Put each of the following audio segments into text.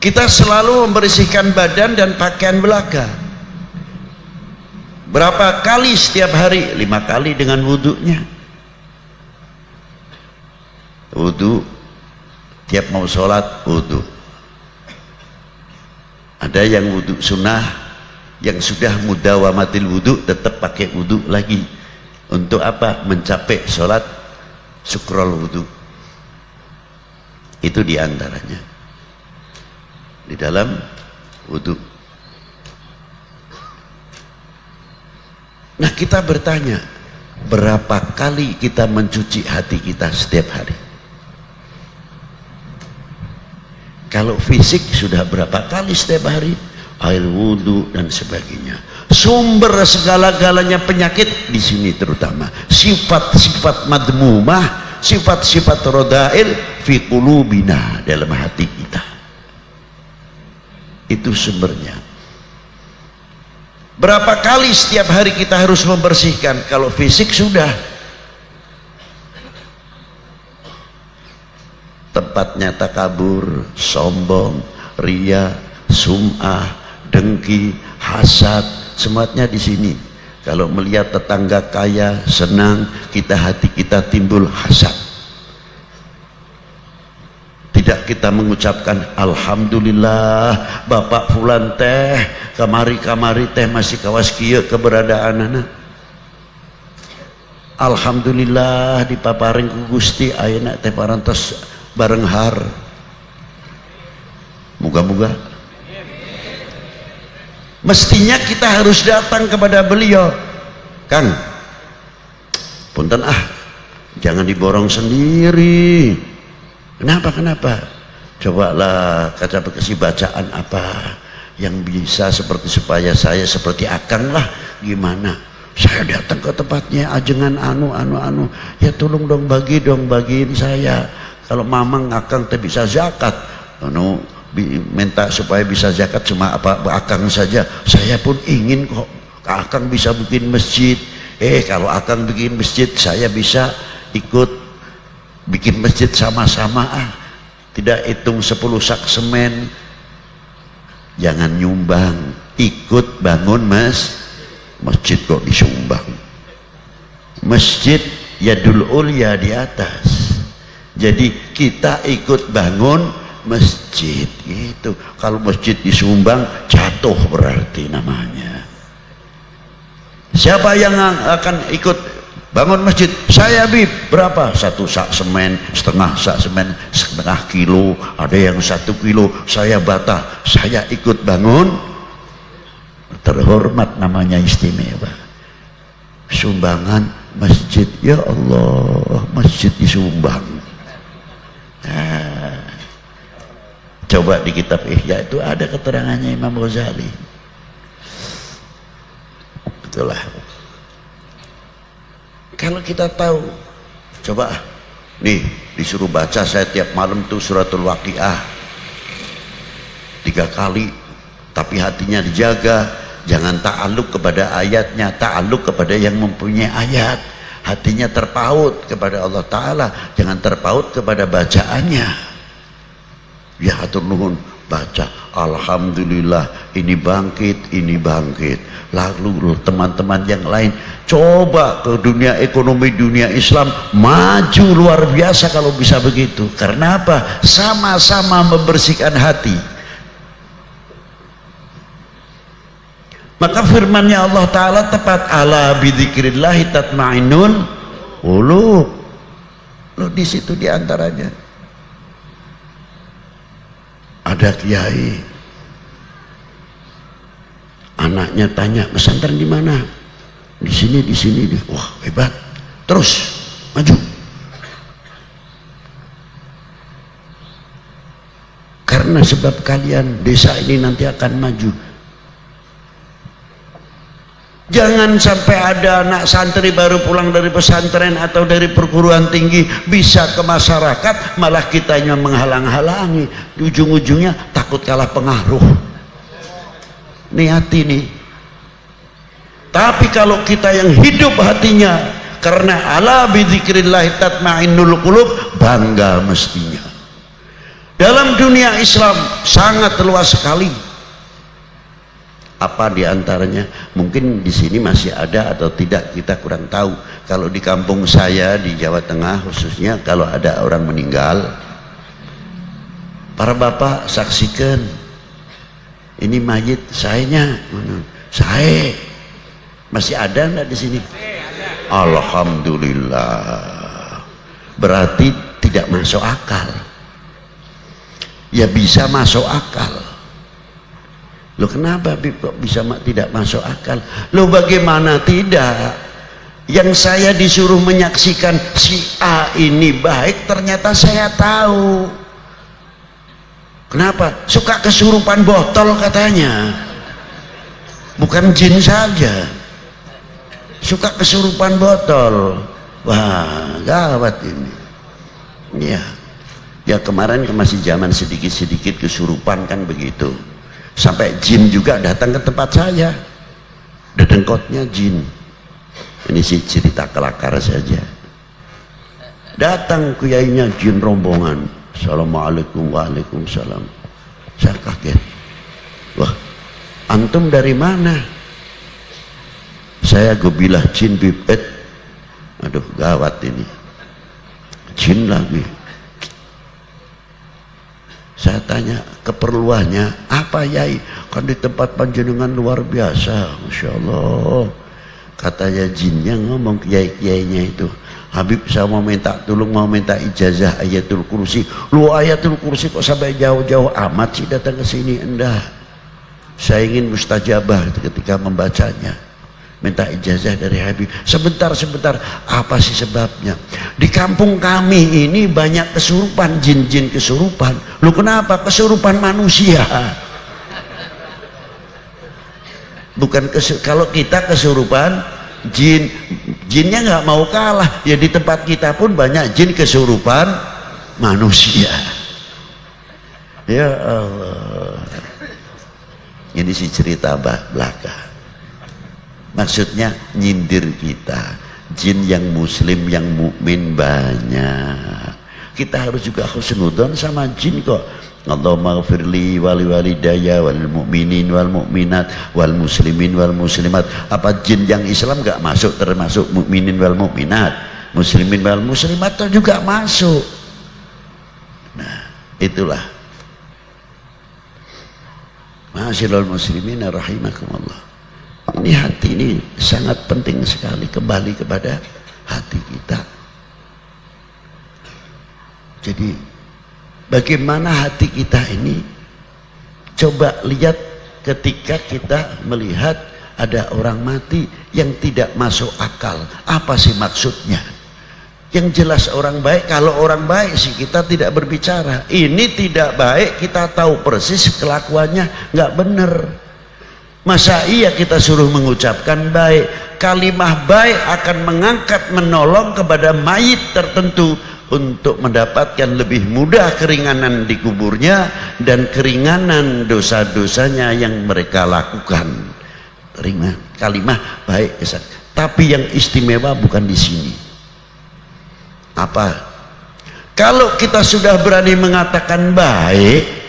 Kita selalu membersihkan badan dan pakaian belaga. Berapa kali setiap hari? 5 kali dengan wudhunya. Wudhu, tiap mau sholat wudhu. Ada yang wudhu sunnah, yang sudah mudawamatil wudhu tetap pakai wudhu lagi. Untuk apa? Mencapai sholat syukrul wudhu. Itu diantaranya di dalam wudhu. Nah, kita bertanya, berapa kali kita mencuci hati kita setiap hari? Kalau fisik sudah berapa kali setiap hari? Air wudhu dan sebagainya. Sumber segala-galanya penyakit di sini, terutama sifat-sifat madmumah, sifat-sifat rodail fi qulubina, dalam hati kita. Itu sumbernya. Berapa kali setiap hari kita harus membersihkan? Kalau fisik sudah, tempatnya takabur, sombong, ria, sum'ah, dengki, hasad, semuanya di sini. Kalau melihat tetangga kaya senang, hati kita timbul hasad. Tidak kita mengucapkan alhamdulillah bapak fulan teh kamari teh masih kawas kieu keberadaan anak. Alhamdulillah dipaparing ku Gusti ayeuna teh parantos bareng har. Moga-moga. Mestinya kita harus datang kepada beliau. Kang, punten jangan diborong sendiri. Kenapa? Cobalah kasih bacaan apa yang bisa seperti supaya saya seperti Akang lah. Gimana? Saya datang ke tempatnya ajengan anu. Ya tolong dong bagiin saya. Kalau mamang Akang teh bisa zakat, minta supaya bisa zakat cuma apa Akang saja. Saya pun ingin kok Akang bisa bikin masjid. Kalau Akang bikin masjid, saya bisa ikut bikin masjid sama-sama. Tidak hitung 10 sak semen. Jangan nyumbang, ikut bangun masjid kok disumbang. Masjid yadul ulya di atas. Jadi kita ikut bangun masjid itu. Kalau masjid disumbang jatuh berarti namanya. Siapa yang akan ikut bangun masjid? Saya bib berapa? 1 sak semen, setengah sak semen, setengah kilo, ada yang 1 kilo. Saya bata, saya ikut bangun. Terhormat namanya, istimewa. Sumbangan masjid, ya Allah, masjid disumbang. Coba di kitab Ihya itu ada keterangannya Imam Ghazali. Itulah. Kalau kita tahu, coba nih disuruh baca saya tiap malam tuh suratul Waqiah 3 kali, tapi hatinya dijaga, jangan ta'alluq kepada ayatnya, ta'alluq kepada yang mempunyai ayat. Hatinya terpaut kepada Allah Ta'ala, jangan terpaut kepada bacaannya. Ya hatur nuhun, baca alhamdulillah ini bangkit. Lalu teman-teman yang lain coba ke dunia ekonomi, dunia Islam maju luar biasa kalau bisa begitu. Karena apa? Sama-sama membersihkan hati. Maka firmannya Allah Ta'ala tepat, ala bidzikrillahi tatma'innul qulub. Loh, di situ diantaranya ada kiai, anaknya tanya pesantren di mana? Di sini. Wah hebat, terus maju. Karena sebab kalian desa ini nanti akan maju. Jangan sampai ada anak santri baru pulang dari pesantren atau dari perguruan tinggi bisa ke masyarakat, malah kitanya menghalang-halangi. Ujung-ujungnya takut kalah pengaruh. Niat ini. Tapi kalau kita yang hidup hatinya karena ala bidzikrillah tatma'innul qulub, bangga mestinya. Dalam dunia Islam sangat luas sekali. Apa diantaranya? Mungkin di sini masih ada atau tidak, kita kurang tahu. Kalau di kampung saya di Jawa Tengah khususnya, kalau ada orang meninggal, para bapak saksikan, ini mayit sayanya, saya masih ada nggak di sini? Alhamdulillah. Berarti tidak masuk akal. Ya bisa masuk akal. Loh kenapa Bib kok bisa tidak masuk akal? Loh bagaimana tidak? Yang saya disuruh menyaksikan si A ini baik, ternyata saya tahu. Kenapa? Suka kesurupan botol katanya. Bukan jin saja. Suka kesurupan botol. Wah, gawat ini. Iya. Ya kemarin masih zaman sedikit-sedikit kesurupan kan begitu. Sampai jin juga datang ke tempat saya. Dedengkotnya jin. Ini sih cerita kelakar saja. Datang kuyainya jin rombongan. Assalamualaikum, waalaikumsalam. Saya kaget. Wah, antum dari mana? Saya gobilah jin bibet. Aduh gawat ini. Jin lagi. Saya tanya keperluannya apa Yai? Kan di tempat panjenengan luar biasa, Masya Allah. Katanya jinnya ngomong kiai-kiainya itu, Habib saya mau minta tolong, mau minta ijazah ayatul kursi. Lu ayatul kursi kok sampai jauh-jauh amat sih datang ke sini? Enggak, saya ingin mustajabah ketika membacanya. Minta ijazah dari Habib. Sebentar, apa sih sebabnya? Di kampung kami ini banyak kesurupan, jin-jin kesurupan. Lu kenapa? Kesurupan manusia. Bukan kalau kita kesurupan jin, jinnya nggak mau kalah. Ya di tempat kita pun banyak jin kesurupan manusia. Ya Allah. Ini sih cerita belaka. Maksudnya nyindir kita. Jin yang muslim, yang mukmin banyak. Kita harus juga husnudzon sama jin kok. Allahumma ghfirli wali walidayya wal mu'minin wal mu'minat wal muslimin wal muslimat. Apa jin yang Islam gak masuk termasuk mukminin wal mu'minat, muslimin wal muslimat juga masuk. Nah, itulah. Ma'asyiral muslimin rahimakumullah. Ini hati ini sangat penting sekali, kembali kepada hati kita. Jadi bagaimana hati kita ini, coba lihat ketika kita melihat ada orang mati yang tidak masuk akal. Apa sih maksudnya? Yang jelas orang baik, kalau orang baik sih kita tidak berbicara. Ini tidak baik, kita tahu persis kelakuannya nggak benar. Masa iya kita suruh mengucapkan baik? Kalimah baik akan mengangkat, menolong kepada mayit tertentu untuk mendapatkan lebih mudah keringanan di kuburnya dan keringanan dosa-dosanya yang mereka lakukan. Kalimah baik. Tapi yang istimewa bukan di sini. Apa? Kalau kita sudah berani mengatakan baik,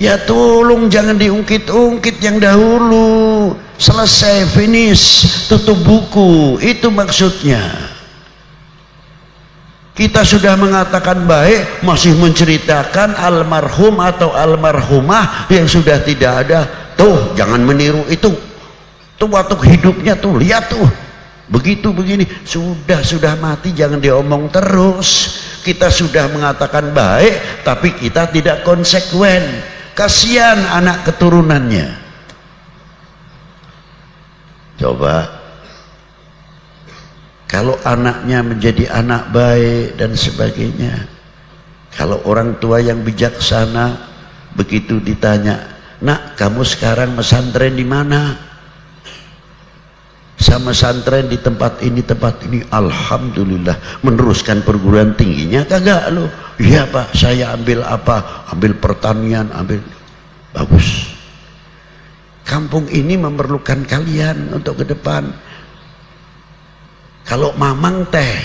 ya tolong jangan diungkit-ungkit yang dahulu. Selesai, finish, tutup buku. Itu maksudnya. Kita sudah mengatakan baik, masih menceritakan almarhum atau almarhumah yang sudah tidak ada. Tuh, jangan meniru itu. Tuh waktu hidupnya tuh, lihat tuh. Begitu begini, sudah mati jangan diomong terus. Kita sudah mengatakan baik, tapi kita tidak konsekuen. Kasihan anak keturunannya. Coba kalau anaknya menjadi anak baik dan sebagainya, kalau orang tua yang bijaksana begitu ditanya, nak kamu sekarang pesantren di mana? Sama pesantren di tempat ini, alhamdulillah. Meneruskan perguruan tingginya kagak lo? Iya pak, saya ambil apa? Ambil pertanian, ambil. Bagus. Kampung ini memerlukan kalian untuk ke depan. Kalau mamang teh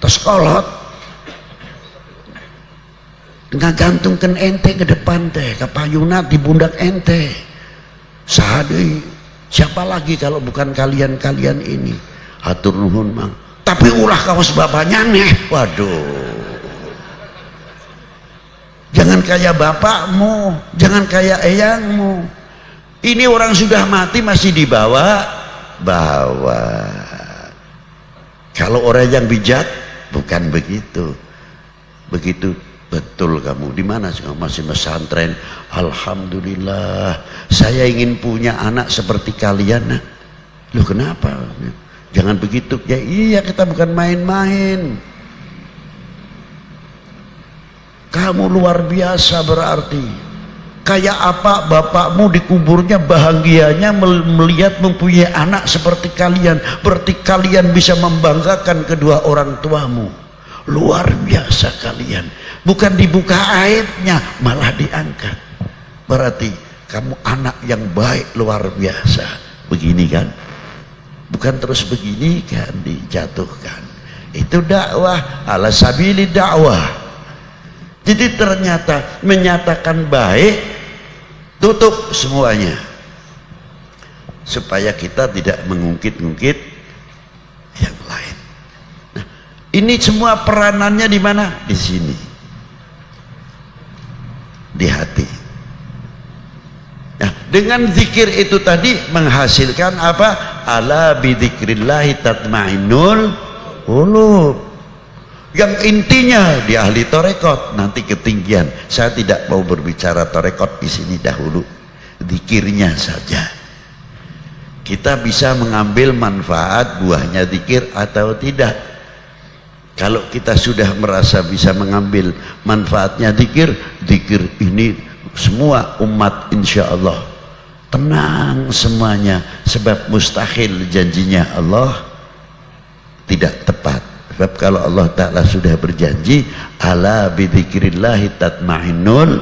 terus kolot, ngagantungkan ente ke depan teh, ke payunat di pundak ente. Sahadei, siapa lagi kalau bukan kalian-kalian ini? Hatur nuhun mang. Tapi ulah kawas bapaknya nih. Waduh. Jangan kayak bapakmu, jangan kayak eyangmu. Ini orang sudah mati masih dibawa. Kalau orang yang bijak bukan begitu. Begitu. Betul kamu. Di mana masih pesantren? Alhamdulillah. Saya ingin punya anak seperti kalian. Nah, loh kenapa? Jangan begitu. Ya iya, kita bukan main-main. Kamu luar biasa berarti. Kayak apa bapakmu di kuburnya bahagianya melihat mempunyai anak seperti kalian. Berarti kalian bisa membanggakan kedua orang tuamu. Luar biasa kalian. Bukan dibuka aibnya, malah diangkat. Berarti kamu anak yang baik luar biasa. Begini kan? Bukan terus begini kan dijatuhkan. Itu dakwah ala sabili dakwah. Jadi ternyata menyatakan baik, tutup semuanya. Supaya kita tidak mengungkit-ungkit yang lain. Nah, ini semua peranannya di mana? Di sini. Di hati. Nah, dengan zikir itu tadi menghasilkan apa? Ala bidzikrillahi tatmainnul qulub. Yang intinya di ahli torekot nanti ketinggian. Saya tidak mau berbicara torekot di sini dahulu. Zikirnya saja. Kita bisa mengambil manfaat buahnya zikir atau tidak. Kalau kita sudah merasa bisa mengambil manfaatnya zikir, zikir ini semua umat insya Allah tenang semuanya. Sebab mustahil janjinya Allah tidak tepat. Sebab kalau Allah Ta'ala sudah berjanji, ala bidzikrillahi tatmainnul